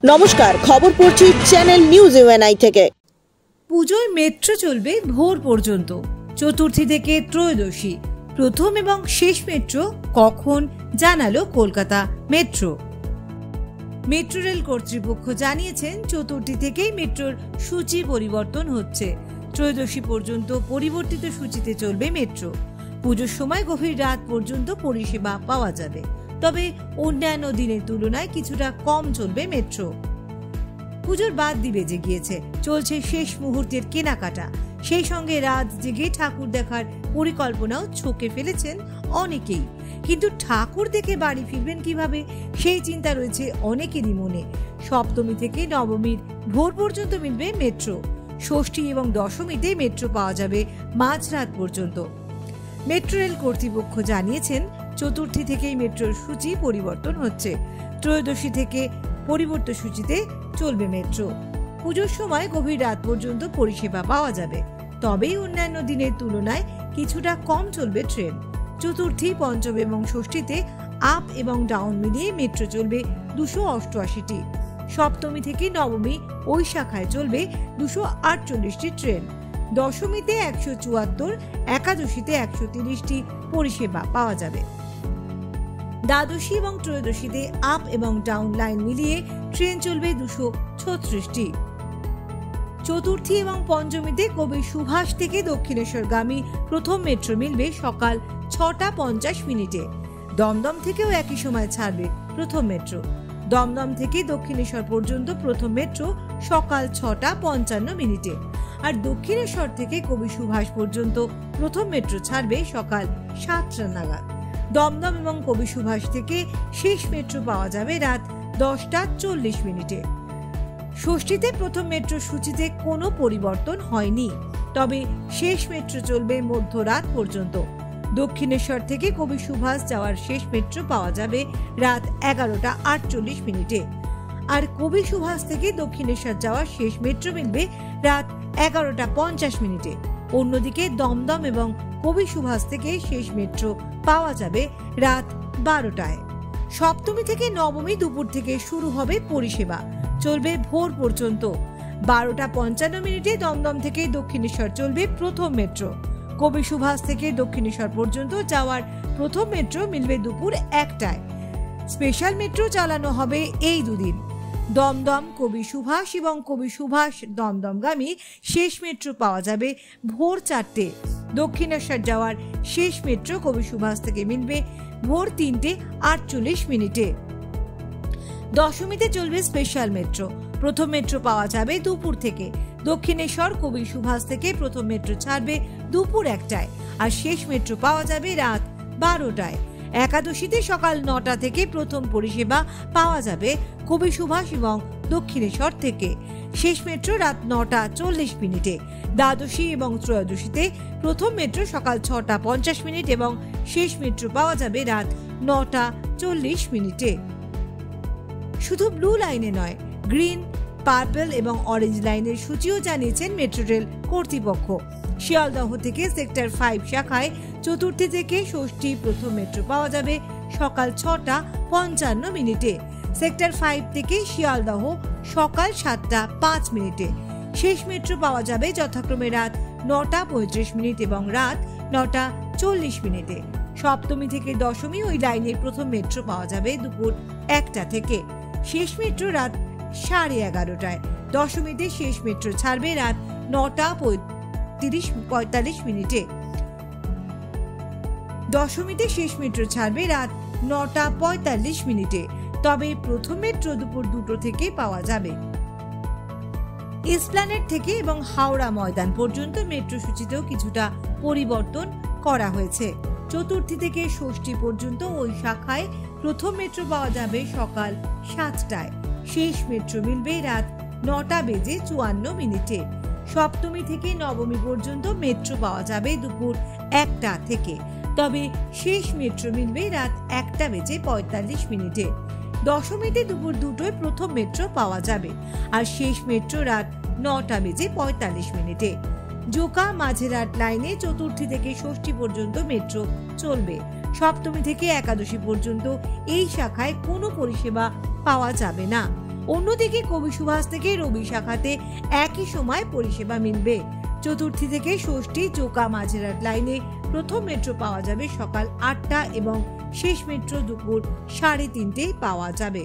নমস্কার, খবর পড়ছি চ্যানেল নিউজ ইউএনআই থেকে। পুজোয় মেট্রো চলবে ভোর পর্যন্ত, চতুর্থী থেকে ত্রয়োদশী। প্রথম এবং শেষ মেট্রো কখন জানালো কলকাতা মেট্রো। মেট্রো রেল কর্তৃপক্ষ জানিয়েছেন, চতুর্থী থেকেই মেট্রোর সূচি পরিবর্তন হচ্ছে। ত্রয়োদশী পর্যন্ত পরিবর্তিত সূচিতে চলবে মেট্রো। পুজোর সময় গভীর রাত পর্যন্ত পরিষেবা পাওয়া যাবে, তবে অন্যান্য দিনের তুলনায় কিছুটা কম চলবে মেট্রো। পুজোর বাদ্যি বেজে গিয়েছে, চলছে শেষ মুহূর্তের কেনাকাটা। সেই সঙ্গে রাত জেগে ঠাকুর দেখার পরিকল্পনাও ছকে ফেলেছেন অনেকেই। কিন্তু ঠাকুর দেখে বাড়ি ফিরবেন কিভাবে, সেই চিন্তা রয়েছে অনেকেরই মনে। সপ্তমী থেকে নবমীর ভোর পর্যন্ত মিলবে মেট্রো। ষষ্ঠী এবং দশমীতে মেট্রো পাওয়া যাবে মাঝরাত পর্যন্ত। মেট্রো রেল কর্তৃপক্ষ জানিয়েছেন, চতুর্থী থেকেই মেট্রোর সূচি পরিবর্তন হচ্ছে। ত্রয়োদশী থেকে পরিবর্তিত সূচিতে চলবে মেট্রো। পুজোর সময় গভীর রাত পর্যন্ত পরিষেবা পাওয়া যাবে, তবেই অন্যান্য দিনের তুলনায় কিছুটা কম চলবে ট্রেন। চতুর্থী, পঞ্চম এবং ষষ্ঠীতে আপ এবং ডাউন মিলিয়ে মেট্রো চলবে 288টি। সপ্তমী থেকে নবমী ওই শাখায় চলবে 248টি ট্রেন। দশমীতে 174, একাদশীতে 130টি পরিষেবা পাওয়া যাবে। দ্বাদশী এবং ত্রয়োদশীতে আপ এবং ডাউন লাইন মিলিয়ে ট্রেন চলবে 236টি। চতুর্থী এবং পঞ্চমীতে কবি সুভাষ থেকে দক্ষিণেশ্বরগামী প্রথম মেট্রো মিলবে সকাল 6টা 50 মিনিটে। দমদম থেকেও একই সময় ছাড়বে প্রথম মেট্রো। দমদম থেকে দক্ষিণেশ্বর পর্যন্ত প্রথম মেট্রো সকাল 6টা 55 মিনিটে। আর দক্ষিণেশ্বর থেকে কবি সুভাষ পর্যন্ত প্রথম মেট্রো ছাড়বে সকাল 7টা নাগাদ। দমদম এবং কবি সুভাষ থেকে শেষ মেট্রো পাওয়া যাবে রাত 10টা 40 মিনিটে। ষষ্ঠীতে প্রথম মেট্রো সূচিতে কোনো পরিবর্তন হয়নি, তবে শেষ মেট্রো চলবে মধ্যরাত পর্যন্ত। দক্ষিণেশ্বর থেকে কবি সুভাষ যাওয়ার শেষ মেট্রো পাওয়া যাবে রাত 11টা 48 মিনিটে। আর কবি সুভাষ থেকে দক্ষিণেশ্বর যাওয়ার শেষ মেট্রো মিলবে রাত 11টা 50 মিনিটে। অন্যদিকে দমদম এবং কবি সুভাষ থেকে শেষ মেট্রো পাওয়া যাবে রাত 12টায়। সপ্তমী থেকে নবমী দুপুর থেকে শুরু হবে পরিষেবা, চলবে ভোর পর্যন্ত। 12টা 55 মিনিটে দমদম থেকে দক্ষিণেশ্বর চলবে প্রথম মেট্রো। কবি সুভাষ থেকে দক্ষিণেশ্বর পর্যন্ত যাওয়ার প্রথম মেট্রো মিলবে দুপুর 1টায়। স্পেশাল মেট্রো চালানো হবে এই দুদিন। দমদম, কবি সুভাষ এবং কবি সুভাষ দমদমগামী শেষ মেট্রো পাওয়া যাবে ভোর 4টে। দক্ষিণেশ্বর যাওয়ার শেষ মেট্রো কবি সুভাষ থেকে মিলবে ভোর 3টে 48 মিনিটে। দশমীতে চলবে স্পেশাল মেট্রো। প্রথম মেট্রো পাওয়া যাবে দুপুর থেকে। দক্ষিণেশ্বর কবি সুভাষ থেকে প্রথম মেট্রো ছাড়বে দুপুর 1টায়, আর শেষ মেট্রো পাওয়া যাবে রাত 12টায়। একাদশীতে সকাল 9টা থেকে প্রথম পরিষেবা পাওয়া যাবে কবি সুভাষ এবং দক্ষিণেশ্বর থেকে। শেষ মেট্রো রাত 9টা 40 মিনিটে। দ্বাদশী এবং ত্রয়োদশীতে প্রথম মেট্রো সকাল 6টা 50 মিনিট এবং শেষ মেট্রো পাওয়া যাবে রাত 9টা 40 মিনিটে। শুধু ব্লু লাইনে নয়, গ্রিন, পার্পল এবং অরেঞ্জ লাইনের সূচিও জানিয়েছেন মেট্রো রেল কর্তৃপক্ষ। শিয়ালদহ থেকে সেক্টর 5 শাখায় চতুর্থী থেকে ষষ্ঠী প্রথম মেট্রো পাওয়া যাবে সকাল 6টা 55 মিনিটে। সেক্টর 5 থেকে শিয়ালদহ সকাল 7টা 5 মিনিটে। শেষ মেট্রো পাওয়া যাবে যথাক্রমে রাত 9টা 35 মিনিট এবং রাত 9টা 40 মিনিটে। সপ্তমী থেকে দশমী ওই লাইনের প্রথম মেট্রো পাওয়া যাবে দুপুর 1টা থেকে। শেষ মেট্রো রাত 11:30টায়। দশমীতে শেষ মেট্রো ছাড়বে রাত 9টা 45 মিনিটে। দশমীতে শেষ মেট্রো ছাড়বে রাত 9টা 45 মিনিটে, তবে প্রথম মেট্রো দুপুর 2টো থেকে পাওয়া যাবে। এসপ্ল্যানেড থেকে এবং হাওড়া ময়দান পর্যন্ত মেট্রো সূচিতেও কিছুটা পরিবর্তন করা হয়েছে। চতুর্থী থেকে ষষ্ঠী পর্যন্ত ওই শাখায় প্রথম মেট্রো পাওয়া যাবে সকাল 7টায়। শেষ মেট্রো মিলবে রাত 9টা বেজে 54 মিনিটে। সপ্তমী থেকে নবমী পর্যন্ত মেট্রো পাওয়া যাবে দুপুর 1টা থেকে, তবে শেষ মেট্রো মিলবে রাত 1টা বেজে 45 মিনিটে। দশমীতে দুপুর 2টোয় প্রথম মেট্রো পাওয়া যাবে, আর শেষ মেট্রো রাত 9টা বেজে 45 মিনিটে। জোকা মাঝেরহাট লাইনে চতুর্থী থেকে ষষ্ঠী পর্যন্ত মেট্রো চলবে। সপ্তমী থেকে একাদশী পর্যন্ত এই শাখায় কোনো পরিষেবা পাওয়া যাবে না। অন্যদিকে কবি সুভাষ থেকে রবি শাখাতে একই সময় পরিষেবা মিলবে। চতুর্থী থেকে ষষ্ঠী চোকা মাঝেরহাট লাইনে প্রথম মেট্রো পাওয়া যাবে সকাল 8টা এবং শেষ মেট্রো দুপুর 3:30 পাওয়া যাবে।